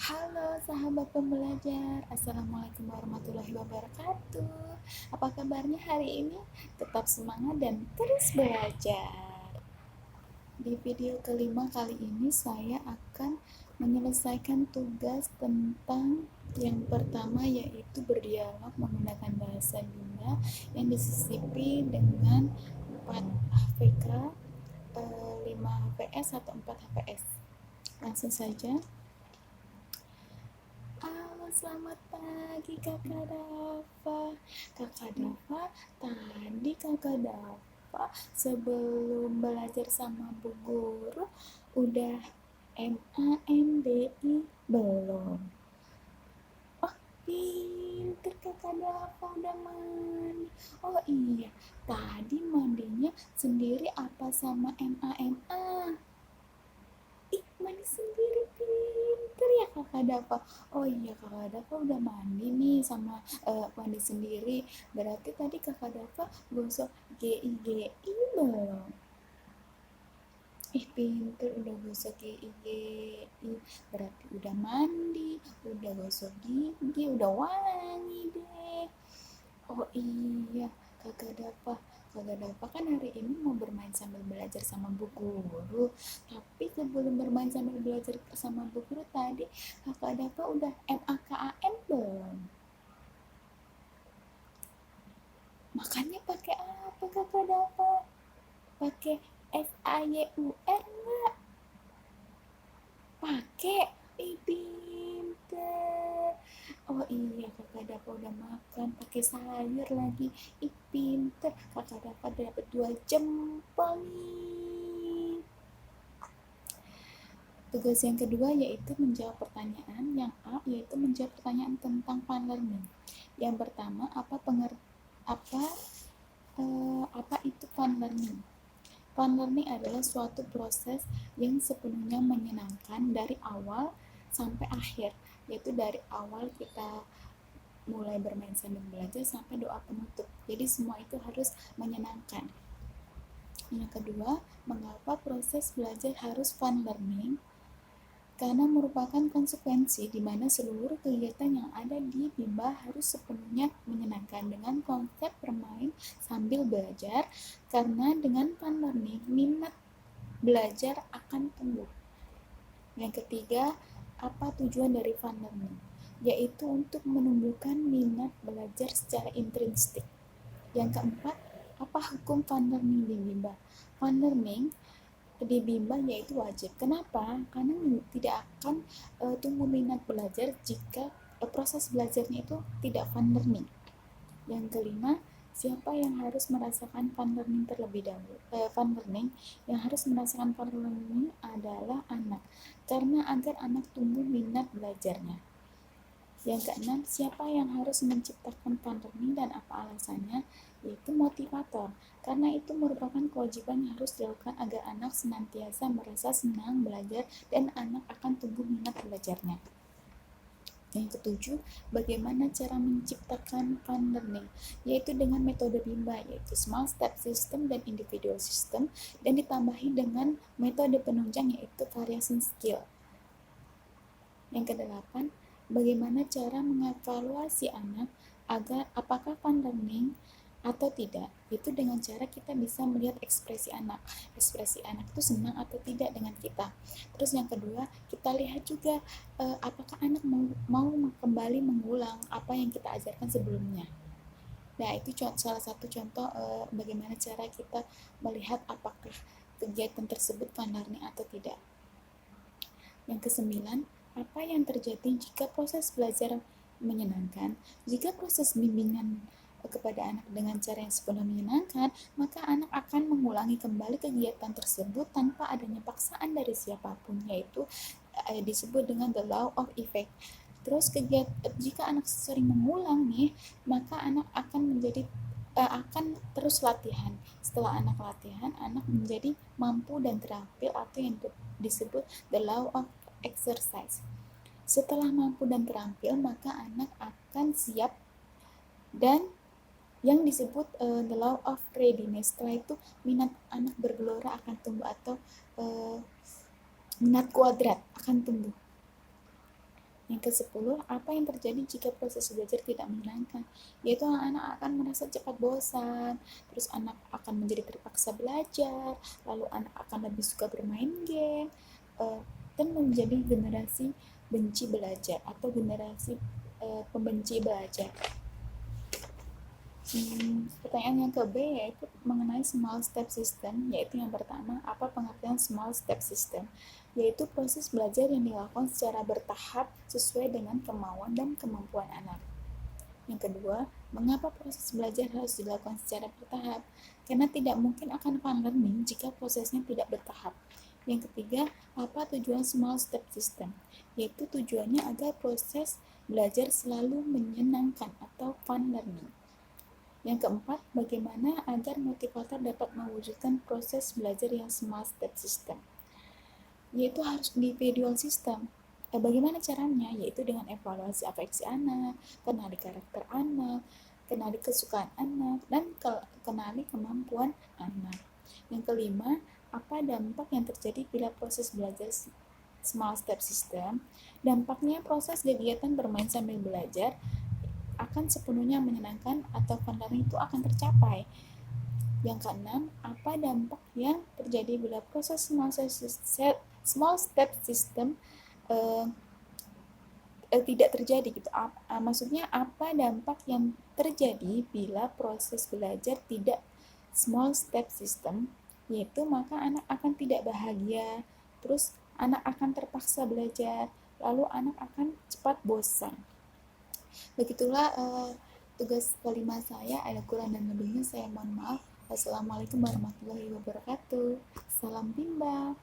Halo sahabat pembelajar, Assalamualaikum warahmatullahi wabarakatuh. Apa kabarnya hari ini? Tetap semangat dan terus belajar. Di video kelima kali ini saya akan menyelesaikan tugas tentang yang pertama, yaitu berdialog menggunakan bahasa Bunda yang disisipi dengan 4 HVK, 5 HVS atau 4 HVS. Langsung saja. Halo, selamat pagi Kakak Dava. Kakak Dava, tadi Kakak Dava sebelum belajar sama Bu Guru udah MANDI belum? Oh, pinter Kakak Dava udah mandi. Oh iya, tadi mandinya sendiri apa sama MAMA? Ih, mandi sendiri, pinter ya Kakak Dava. Oh iya, Kakak Dava udah mandi nih sama mandi sendiri. Berarti tadi Kakak Dava gosok GI belum? Ih, pinter udah gosok GI. Berarti udah mandi, udah gosok gigi, udah wangi deh. Oh iya, Kakak Dava. Kakak Dava kan hari ini mau bermain sambil belajar sama Bu Guru. Tapi sebelum bermain sambil belajar sama Bu Guru tadi, Kakak Dava udah MAKAN belum? Makannya pakai apa Kakak Dava? Pakai SAYUR nggak? Pakai. Ih, pinter. Oh iya, Kakak Dava udah makan pakai sayur lagi. Ih, pinter. Kakak Dava dapat 2 jempol nih. Tugas yang kedua yaitu menjawab pertanyaan. Yang A yaitu menjawab pertanyaan tentang fun learning. Yang pertama, apa itu fun learning? Fun learning adalah suatu proses yang sepenuhnya menyenangkan dari awal sampai akhir, yaitu dari awal kita mulai bermain sambil belajar sampai doa penutup. Jadi semua itu harus menyenangkan. Yang kedua, mengapa proses belajar harus fun learning? Karena merupakan konsekuensi di mana seluruh kegiatan yang ada di Bimba harus sepenuhnya menyenangkan dengan konsep bermain sambil belajar, karena dengan fun learning minat belajar akan tumbuh. Yang ketiga, apa tujuan dari fun learning? Yaitu untuk menumbuhkan minat belajar secara intrinsik. Yang keempat, apa hukum fun learning di Bimba? Fun learning di Bimba yaitu wajib. Kenapa? Karena tidak akan tumbuh minat belajar jika proses belajarnya itu tidak fun learning. Yang kelima, siapa yang harus merasakan fun learning terlebih dahulu? Fun learning yang harus merasakan fun learning adalah anak, karena agar anak tumbuh minat belajarnya. Yang keenam, siapa yang harus menciptakan fun learning dan apa alasannya? Yaitu motivator, karena itu merupakan kewajiban yang harus dilakukan agar anak senantiasa merasa senang belajar dan anak akan tumbuh minat belajarnya. Yang ketujuh, bagaimana cara menciptakan fun learning? Yaitu dengan metode Bimba, yaitu Small Step System dan Individual System, dan ditambahi dengan metode penunjang, yaitu Variation Skill. Yang kedelapan, bagaimana cara mengevaluasi anak agar apakah fun learning atau tidak? Itu dengan cara kita bisa melihat ekspresi anak. Ekspresi anak itu senang atau tidak dengan kita. Terus yang kedua, kita lihat juga apakah anak mau kembali mengulang apa yang kita ajarkan sebelumnya. Nah, itu salah satu contoh bagaimana cara kita melihat apakah kegiatan tersebut fun learning atau tidak. Yang kesembilan, apa yang terjadi jika proses belajar menyenangkan? Jika proses bimbingan kepada anak dengan cara yang sepenuhnya menyenangkan, maka anak akan mengulangi kembali kegiatan tersebut tanpa adanya paksaan dari siapapun, yaitu disebut dengan the law of effect. Terus jika anak sering mengulang nih, maka anak akan terus latihan. Setelah anak latihan, anak menjadi mampu dan terampil, atau yang disebut the law of exercise. Setelah mampu dan terampil, maka anak akan siap dan yang disebut the law of readiness. Setelah itu minat anak bergelora akan tumbuh, atau minat kuadrat akan tumbuh. Yang ke-10, apa yang terjadi jika proses belajar tidak menyenangkan? Yaitu anak akan merasa cepat bosan, terus anak akan menjadi terpaksa belajar, lalu anak akan lebih suka bermain game, dan menjadi generasi benci belajar atau generasi pembenci belajar. Pertanyaan yang ke-B yaitu mengenai small step system, yaitu yang pertama, apa pengertian small step system? Yaitu proses belajar yang dilakukan secara bertahap sesuai dengan kemauan dan kemampuan anak. Yang kedua, mengapa proses belajar harus dilakukan secara bertahap? Karena tidak mungkin akan fun learning jika prosesnya tidak bertahap. Yang ketiga, apa tujuan small step system? Yaitu tujuannya agar proses belajar selalu menyenangkan atau fun learning. Yang keempat, bagaimana agar motivator dapat mewujudkan proses belajar yang small step system? Yaitu harus individual system. Bagaimana caranya? Yaitu dengan evaluasi afeksi anak, kenali karakter anak, kenali kesukaan anak, dan kenali kemampuan anak. Yang kelima, apa dampak yang terjadi bila proses belajar small step system? Dampaknya proses kegiatan bermain sambil belajar akan sepenuhnya menyenangkan atau fun learning itu akan tercapai. Yang keenam, apa dampak yang terjadi bila proses small step system tidak terjadi gitu. Maksudnya apa dampak yang terjadi bila proses belajar tidak small step system? Yaitu maka anak akan tidak bahagia, terus anak akan terpaksa belajar, lalu anak akan cepat bosan. Begitulah tugas kelima saya. Ada kurang dan lebihnya saya mohon maaf. Wassalamualaikum warahmatullahi wabarakatuh. Salam Bimba.